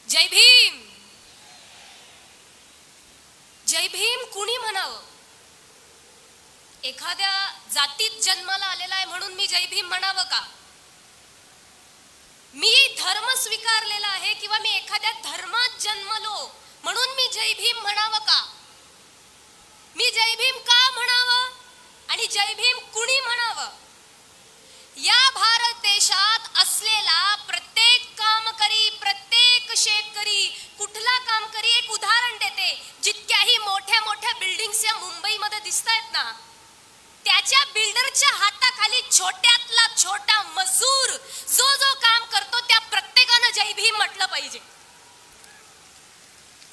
जय भीम. जय भीम कुणी म्हणावं? एखाद्या जातीत जन्माला आलेला आहे म्हणून मी जय भीम म्हणावं का? मी धर्म स्वीकारलेला आहे किंवा मी एखाद्या धर्मात जन्मलो म्हणून मी जय भीम म्हणावं का? मी जय भीम का म्हणावं आणि जय भीम कुणी म्हणावं? या भारत देशात असलेला प्रत्येक कामकरी, प्रत्येक शेतकरी, कुठला कामकरी, एक उदाहरण देते, जितक्याही मोठ्या मोठ्या बिल्डिंग्स या मुंबईमध्ये दिसतायत ना, त्याच्या बिल्डरच्या हाताखाली छोट्यातला छोटा मजूर जो जो काम करतो त्या प्रत्येकानं जय भीम म्हटलं पाहिजे.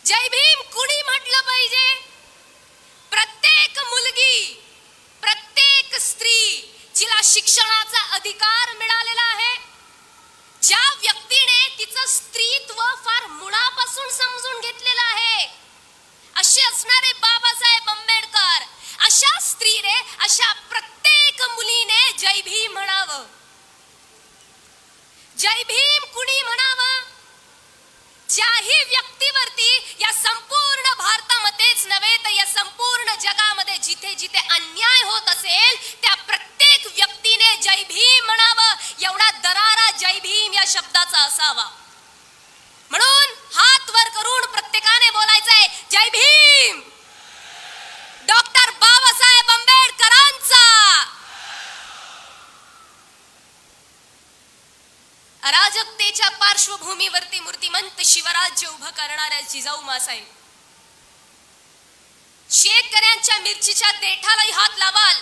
जय भीम कुणी म्हटलं पाहिजे? प्रत्येक मुलगी, प्रत्येक स्त्री जिला शिक्षणाचा अधिकार मिळालेला आहे, ज्या व्यक्तीने तिचं स्त्रीत्व फार मुळापासून समजून घेतलेलं आहे, असे असणारे बाबासाहेब आंबेडकर, अशा स्त्रीने, अशा प्रत्येक मुलीने जय भीम म्हणावं. जय भीम कुणी म्हणावं? ज्याही व्यक्तीवरती या संपूर्ण भारतामध्येच नव्हे तर या संपूर्ण जगामध्ये जिथे जिथे अन्याय होत असेल त्या प्रत्येक व्यक्तीने जय भीम म्हणावं. एवढा दरारा जय भीम या शब्दाचा असावा. म्हणून हात वर करून प्रत्येकाने बोलायचंय जय भीम. डॉक्टर बाबासाहेब आंबेडकरांचा. अराजकतेच्या पार्श्वभूमीवरती मूर्तिमंत शिवराज्य उभं करणाऱ्या जिजाऊ मासाहेब, शेतकऱ्यांच्या मिरचीच्या देठालाही हात लावाल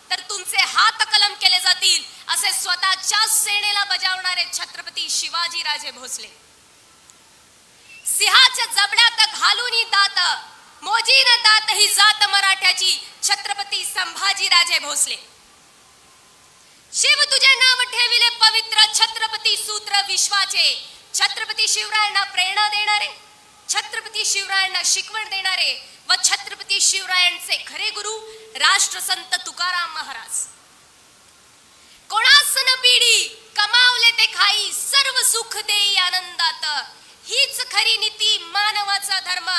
तर तुमचे हात कलम केले जातील असे स्वतःच्या सेनेला बजावणारे छत्रपती शिवाजी राजे भोसले, सिंहाच्या जबड्यात घालून दात मोजीन दात ही जात मराठ्याची छत्रपती संभाजी राजे भोसले, शिव तुझे नाव ठेविले पवित्र छत्रपती सूत्र विश्वाचे, छत्रपती शिवरायांना प्रेरणा देणारे, छत्रपती शिवरायांना शिकवण देणारे व छत्रपती शिवरायांचे खरे गुरु राष्ट्रसंत तुकाराम महाराज. कोणास न पिढी कमावले ते खाई सर्व सुख देई आनंदात, हीच खरी नीती मानवाचा धर्म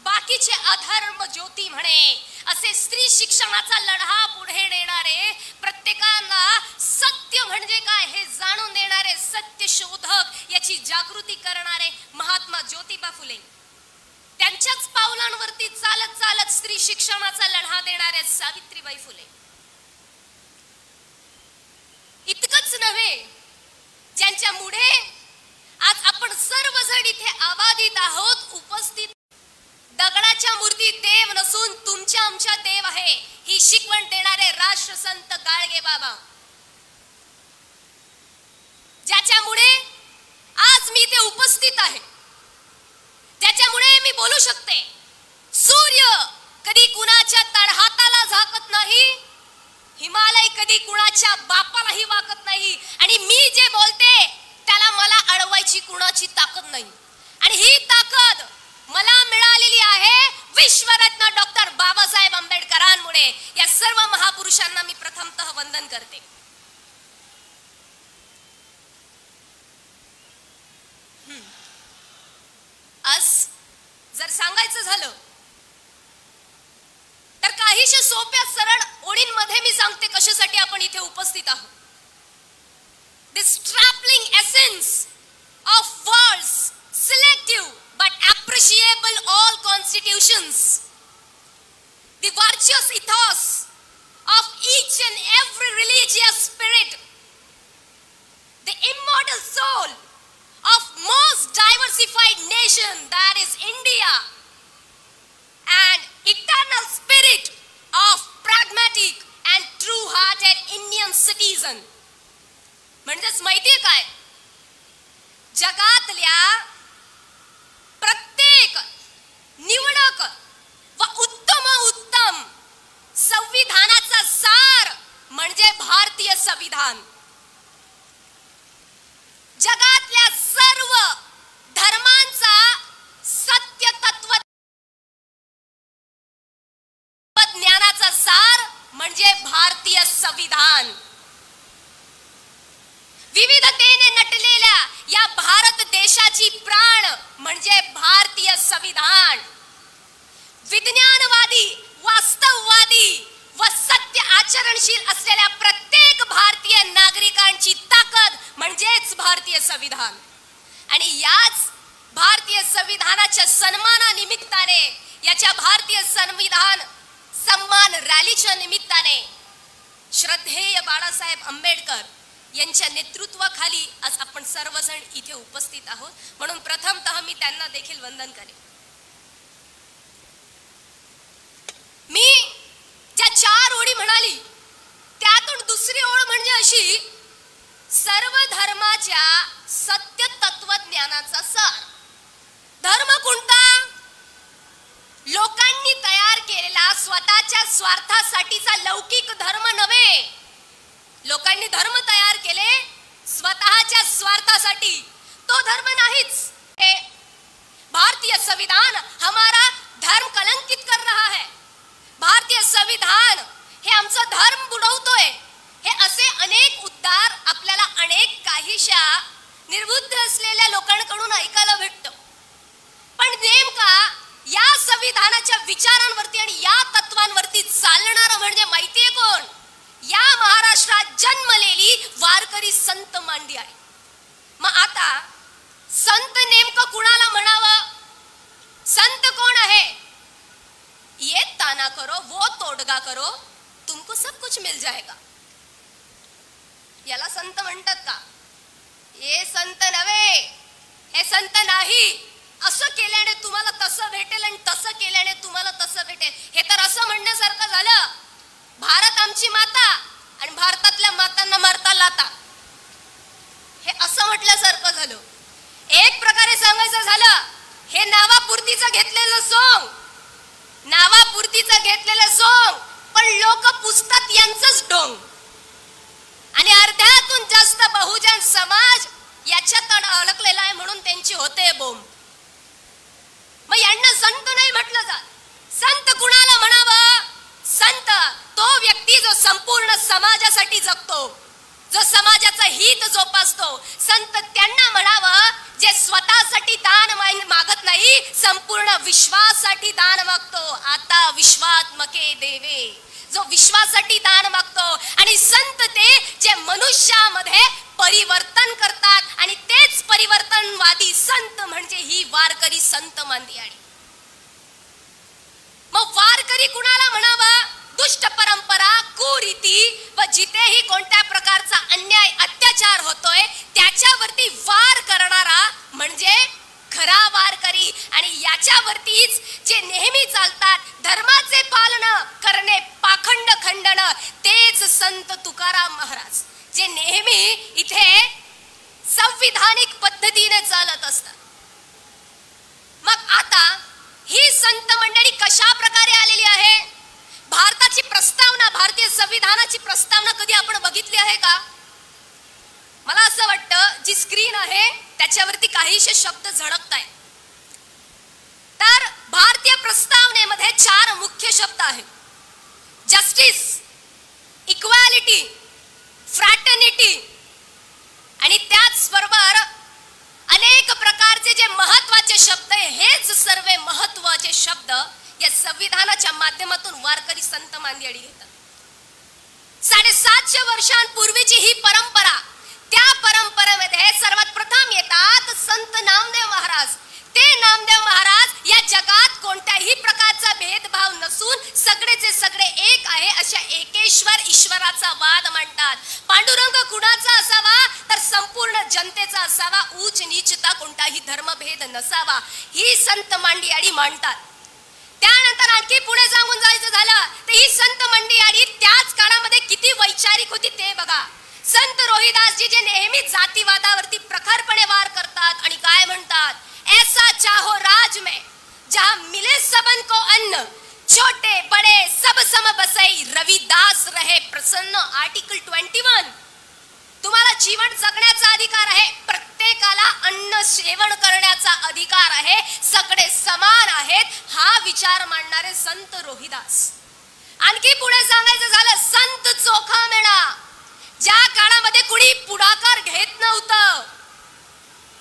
बाकीचे अधर्म ज्योती म्हणे. असे स्त्री शिक्षणाचा लढा पुढे नेणारे, प्रत्येकाला सत्य म्हणजे काय हे जाणून देणारे, सत्य शोधक याची जागृती करणारे महात्मा ज्योतिबा फुले, त्यांच्याच पावलांवरती चालत चालत स्त्री शिक्षणाचा लढा देणारे सावित्रीबाई फुले. इतकंच नव्हे, ज्यांच्यामुळे आज आपण सर्वजण इथे आबादित आहोत, उपस्थित. दगडाच्या मूर्ती देव नसून तुमच्या आमच्या देव आहे ही शिकवण देणारे राष्ट्रसंत गाडगे बाबा, ज्याच्यामुळे आज मी इथे उपस्थित आहे, ज्याच्यामुळे मी बोलू शकते. सूर्य कधी कुणाच्या तळहाताला झाकत नाही, हिमालय कधी कुणाच्या बापालाही वाकत नाही, आणि मी जे बोलते त्याला मला अडवायची कुणाची ताकद नाही. आणि ही ताकद मला मिळालेली आहे विश्वरत्न डॉक्टर बाबासाहेब आंबेडकरांमुळे. या सर्व महापुरुषांना मी प्रथमतः वंदन करते. आज जर सांगायचं झालं तर काहीशे सोप्या सरळ ओळींमध्ये मी सांगते कशासाठी आपण इथे उपस्थित आहोत. This trampling essence of words, selective but appreciable all constitutions, the virtuous ethos of each and every religious spirit, the immortal soul of most diversified nation that is India, and eternal spirit of pragmatic and true-hearted Indian citizen. म्हणजेच माहितीये काय, जगातल्या प्रत्येक निवडक व उत्तम संविधानाचा सार म्हणजे भारतीय संविधान. जगातल्या सर्व धर्मांचा सत्य तत्व ज्ञानाचा सार म्हणजे भारतीय संविधान. विविधतेने संविधान विज्ञानवादी, वास्तववादी व सत्य आचरणशील असलेल्या प्रत्येक भारतीय नागरिकांची ताकद म्हणजेच भारतीय संविधान. आणि याच भारतीय संविधानाच्या सन्मानानिमित्ताने, याच्या भारतीय संविधान सन्मान रॅलीच्या निमित्ताने श्रद्धेय बाळासाहेब आंबेडकर यांच्या नेतृत्वाखाली आज आपण सर्वजण इथे उपस्थित आहोत. म्हणून प्रथमतः मी त्यांना देखील वंदन करेन. मी ज्या 4 ओळी म्हणाली त्यातून दुसरी ओळ म्हणजे अशी, सर्व धर्माच्या सत्य तत्वज्ञानाचा सार. धर्म कोणता? लोकांनी तयार केलेला स्वतःच्या स्वार्थासाठीचा लौकिक धर्म नव्हे. लोकांनी धर्म तयार केले स्वतःच्या स्वार्थासाठी, तो धर्म नाहीच. भारतीय संविधान हमारा धर्म कलंकित कर रहा है. भारतीय संविधान हे आमचा धर्म बुडवतोय. हे असे अनेक उद्गार आपल्याला अनेक काहीशा निर्बुद्ध असलेल्या लोकांकडून ऐकायला भेटतं. पण नेमका या संविधानाच्या विचारांवरती आणि या तत्वांवरती चालणारं म्हणजे माहितीये कोण? या महाराष्ट्रात जन्मलेली वारकरी संत मांडी आहे. मग आता संत नेमकं कुणाला म्हणावं? संत कोण आहे? ये ताना करो वो तोडगा करो तुमको सब कुछ मिल जाएगा, याला संत म्हणतात का? हे संत नव्हे, हे संत नाही. असं केल्याने तुम्हाला तसं भेटेल आणि तसं केल्याने तुम्हाला तसं भेटेल, हे तर असं म्हणण्यासारखं झालं, भारत आमची माता आणि भारतातल्या मातांना मारता लाता, हे असं म्हटल्यासारखं झालं. एक प्रकारे सांगायचं झालं, हे नावापुरतीचं घेतलेलं सोंग, नावापुरतीचं घेतलेलं सोंग, पण लोक पुसतात यांचंच ढोंग. आणि अर्ध्यातून जास्त बहुजन समाज याच्यात अडकलेला आहे म्हणून त्यांची होते बोंब. मग यांना संत नाही म्हटलं जात. संत कुणाला म्हणावं? संत तो व्यक्ती जो संपूर्ण समाजासाठी जगतो, जो समाजाचं हित जोपासतो. संत त्यांना म्हणावं जे स्वतःसाठी दान मागत नाही, संपूर्ण विश्वासाठी दान मागतो. आता विश्वात्मके देवे, जो विश्वासाठी दान मागतो. आणि संत ते जे मनुष्यामध्ये परिवर्तन करतात आणि तेच परिवर्तनवादी संत म्हणजे ही वारकरी संत मांदी आहे. मग वारकरी कुणाला म्हणावं? दुष्ट परंपरा, कुरीती व जिथेही कोणत्या प्रकारचा अन्याय अत्याचार होतोय त्याच्यावरती वार करणारा म्हणजे खरा वारकरी. आणि याच्यावरतीच जे नेहमी चालतात, धर्माचे पालन करणे, पाखंड खंडन, तेच संत तुकाराम महाराज जे नेहमी इथे संविधानिक पद्धतीने चालत असतात. मग आता ही संत मंडळी कशा प्रकारे आलेली आहे? भारताची प्रस्तावना, भारतीय संविधानाची प्रस्तावना कधी आपण बघितली आहे का? मला असं वाटतं जी स्क्रीन आहे त्याच्यावरती काहीशे शब्द झळकत आहेत. तर भारतीय प्रस्तावनेमध्ये 4 मुख्य शब्द आहेत: जस्टिस, इक्वॅलिटी, फ्रॅटर्निटी आणि त्याचबरोबर अनेक प्रकारचे जे महत्त्वाचे शब्द आहे, हेच सर्व महत्त्वाचे शब्द या संविधानाच्या माध्यमातून वारकरी संत मांदियाळी घेतात. 750 वर्षांपूर्वीची ही परंपरा, त्या परंपरेमध्ये सर्वात प्रथम येतात संत नामदेव महाराज. ते नामदेव महाराज या जगात कोणत्याही प्रकारचा भेदभाव नसून सगळेचे सगळे एक आहे अशा एकेश्वर ईश्वराचा वाद मांडतात. पांडुरंग कुणाचा असावा? तर संपूर्ण जनतेचा असावा. उच्च नीचता कोणताही धर्मभेद नसावा, ही संत मांडियाळी मांडतात. त्यानंतर आणखी पुढे सांगून जायचं झालं तर ही संत मंडळी त्याच काळामध्ये किती वैचारिक होती ते बघा. संत रोहिदासजी जे नेहमी जातीवादावरती प्रखरपणे वार करतात आणि काय म्हणतात? ऐसा चाहो राज में जहां मिले सबन को अन्न, छोटे बड़े सब सम बसई, रविदास रहे प्रसन्न. आर्टिकल 21. तुम्हाला जीवन जगण्याचा अधिकार आहे, प्रत्येकाला अन्न सेवन करण्याचा अधिकार आहे, सगळे समान आहेत, हा विचार मांडणारे संत रोहिदास. आणखी पुढे सांगायचं झालं संत चोखामेळा. ज्या काळामध्ये कुणी पुढाकार घेत नव्हतं,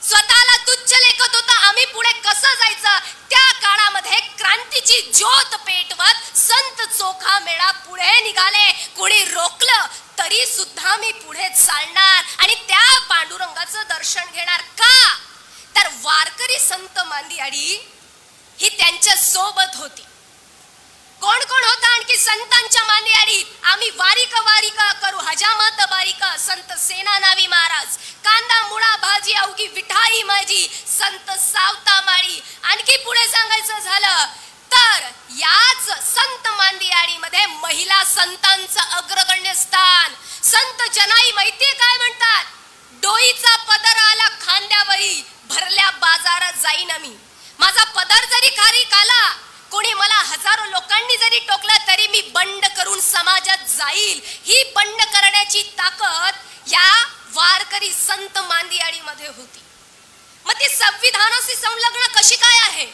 स्वतःला तुच्छ लेखत होता, आम्ही पुढे कसं जायचं, त्या भक्तीची ज्योत पेटवत संत चोखामेळा पुढे निघाले. कोणी रोखलं तरी सुद्धा मी पुढे चालणार आणि त्या पांडुरंगाचं दर्शन घेणार. का तर वारकरी संत मांदियाळी ही त्यांच्या सोबत होती. कोण कोण होता आणखी संतांच्या मांदियाळीत? आम्ही वारिका करू हजामत बारिका संत सेनानावी महाराज, कांदा मुळा भाजी अवघी विठाई माझी संत सावता माळी. आणखी पुढे सांगायचं झालं तर याच संत मांदियाळीमध्ये महिला संतांचं अग्रगण्य स्थान. संत जनाई माहितीये काय म्हणतात? डोईचा पदर आला खांद्यावरी भरल्या बाजारात जाईन मी. माझा पदर जरी खारीक आला, कोणी मला हजारो लोकांनी जरी टोकलं तरी मी बंड करून समाजात जाईल. ही बंड करण्याची ताकद या वारकरी संत मांदियाळीमध्ये होती. मग ती संविधानाशी संलग्न कशी काय आहे,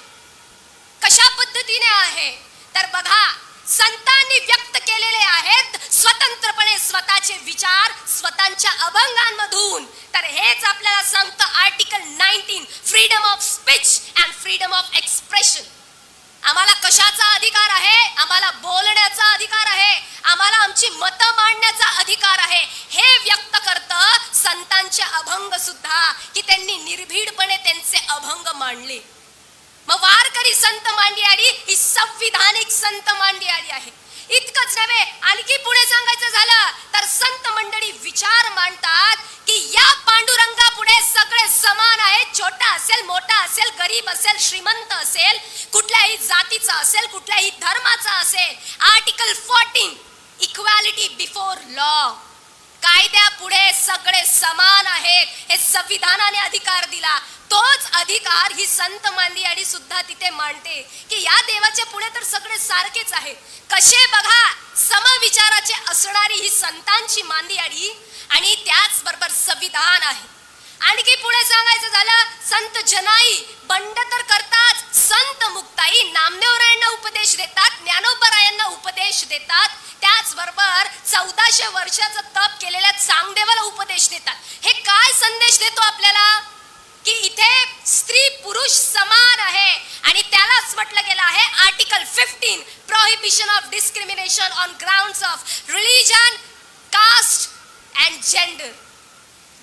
कशा पद्धतीने आहे? तर बघा, संतांनी व्यक्त केलेले आहेत स्वतंत्रपणे स्वतःचे विचार स्वतःच्या अभंगांमधून. तर हेच आपल्याला सांगतं article 19 freedom of speech and freedom of expression. आम्हाला कशाचा अधिकार आहे? आम्हाला बोलण्याचा अधिकार आहे, आम्हाला आमची मतं मांडण्याचा अधिकार आहे. हे व्यक्त करतं संतांचे अभंग सुद्धा, की त्यांनी निर्भीडपणे त्यांचे अभंग मांडले. मग वारकरी संत मांदियाळी ही संविधानिक संत मांदियाळी आहे. इतकंच नव्हे, आणखी पुढे सांगायचं झालं तर संत मंडळी विचार मांडतात की या पांडुरंगा पुढे सगळे समान आहेत. छोटा असेल, मोठा असेल, गरीब असेल, श्रीमंत असेल, कुठल्याही जातीचा असेल, कुठल्याही धर्माचा असेल. आर्टिकल 14 इक्वॅलिटी बिफोर लॉ, कायद्या पुढे सगळे समान आहेत. हे संविधानाने अधिकार दिला. तोच अधिकार ही संत मांदियाळी सुद्धा तिथे मांडते की या देवाच्या पुढे तर सगळे सारखेच आहेत. कसे बघा, समविचाराचे असणारी ही संतांची मांदियाळी आणि त्याच बरोबर संविधान आहे. आणखी पुढे सांगायचं झालं, संत जनाई बंड तर करतात, संत मुक्ताई नामदेवरायांना उपदेश देतात, ज्ञानोबरायांना उपदेश देतात, त्याचबरोबर 1400 वर्षाचं तप केलेल्या चांगदेवाला उपदेश देतात. हे काय संदेश देतो आपल्याला? की इथे स्त्री पुरुष समान आहे. आणि त्यालाच म्हटलं गेलं आहे article 15 prohibition of discrimination on grounds of religion, caste and gender.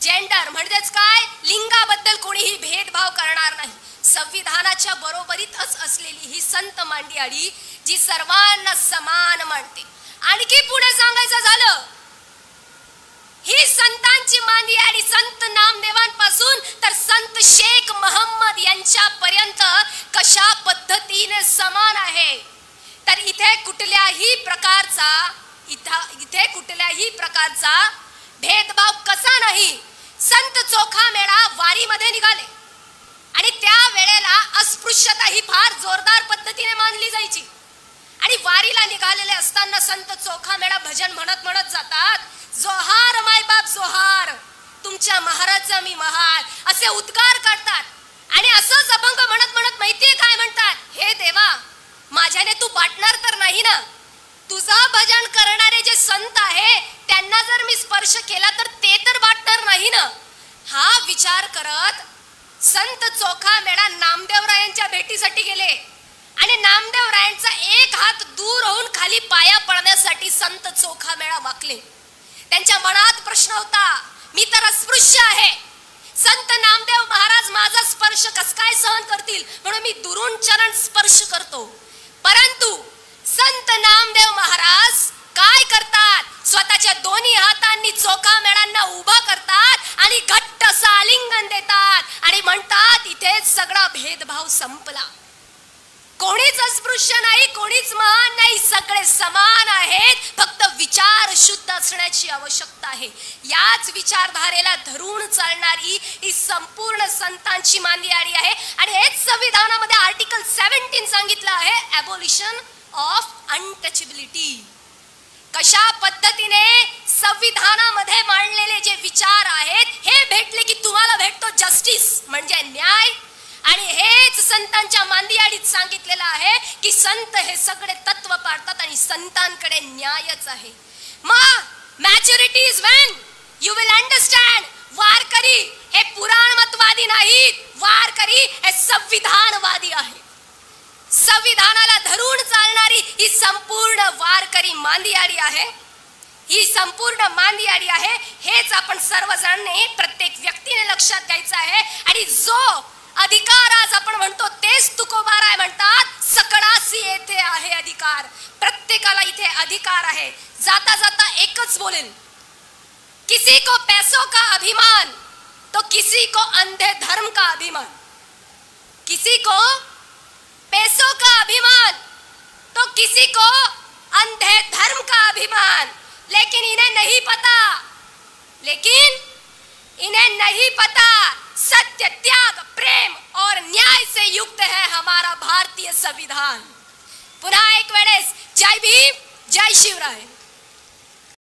Gender म्हणजेच काय? लिंगाबद्दल कोणीही भेदभाव करणार नाही. संविधानाच्या बरोबरीतच असलेली ही संत मांदियाळी जी सर्वांना समान मानते. आणखी पुढे सांगायचं झालं, ही संतांची मांदियाळी संत नामदेवांपासून तर संत शेख मोहम्मद यांच्या पर्यंत कशा पद्धतीने समान आहे. तर इथे कुठल्याही प्रकारचा भेदभाव कसा नाही. संत चोखामेळा वारीमध्ये निघाले आणि त्या वेळेला अस्पृश्यता ही फार जोरदार पद्धतीने मानली जायची. आणि वारीला निघालेले असताना संत चोखामेळा भजन म्हणत म्हणत जातात, जोहार मायबाप जोहार, तुमच्या महाराजचा मी महार, असे उद्गार काढतात. आणि असंच अभंग म्हणत म्हणत माहितीये काय म्हणतात? हे देवा, माझ्याने तू वाटणार तर नाही ना? तुझा भजन करणारे जे संत आहे त्यांना जर मी स्पर्श केला तर ते तर वाटणार नाही ना? हा विचार करत संत चोखामेळा नामदेवरायांच्या भेटीसाठी गेले आणि नामदेवरायांचा एक हात दूर होऊन खाली पाया पडण्यासाठी संत चोखामेळा वाकले. त्यांच्या मनात प्रश्न होता, मी तर अस्पृश्य आहे, संत नामदेव महाराज माझा स्पर्श कस काय सहन करतील, म्हणून मी दुरून चरण स्पर्श करतो. परंतु संत नामदेव महाराज काय करतात? स्वतःच्या दोन्ही हातांनी चोखामेळ्यांना उभा करतात आणि घट्ट असं आलिंगन देतात आणि म्हणतात, इथेच सगळा भेदभाव संपला. कोणीच अस्पृश्य नाही, कोणीच महान नाही, सगळे समान आहेत. फक्त विचार शुद्ध असण्याची आवश्यकता आहे. याच विचारधारेला धरून चालणारी ही संपूर्ण संतांची मांदियाळी आहे. आणि हेच संविधानामध्ये आर्टिकल 17 सांगितलं आहे, ॲबॉलिशन ऑफ अनटचेबिलिटी. कशा पद्धतीने संविधानामध्ये मांडलेले जे विचार आहेत हे भेटले की तुम्हाला भेटतो जस्टिस म्हणजे न्याय. आणि हेच संतांच्या मांदियाळीत सांगितलेलं आहे की संत हे सगळे तत्व पाळतात आणि संतांकडे न्यायच आहे. मग maturity is when you will understand. वारकरी हे पुराणमतवादी नाहीत, वारकरी हे संविधानवादी आहेत. संविधानाला धरून चालणारी ही संपूर्ण वारकरी मांदियाळी आहे, ही संपूर्ण मांदियाळी आहे. हेच आपण सर्वजणांनी, प्रत्येक व्यक्तीने लक्षात घ्यायचं आहे. आणि जो अधिकार आज आपण म्हणतो तेच तुकोबाराय म्हणतात, सकळासी येथे आहे अधिकार. प्रत्येकाला इथे अधिकार आहे. जाता जाता एकच बोलेल, किसी को पैसों का अभिमान तो किसी को अंधे धर्म का अभिमान. किसी को पैसों का अभिमान तो किसी को अंधे धर्म का अभिमान. लेकिन इन्हें नहीं पता सत्य, त्याग, प्रेम और न्याय से युक्त है हमारा भारतीय संविधान. पुन्हा एक वेळेस जय भीम, जय शिवराय.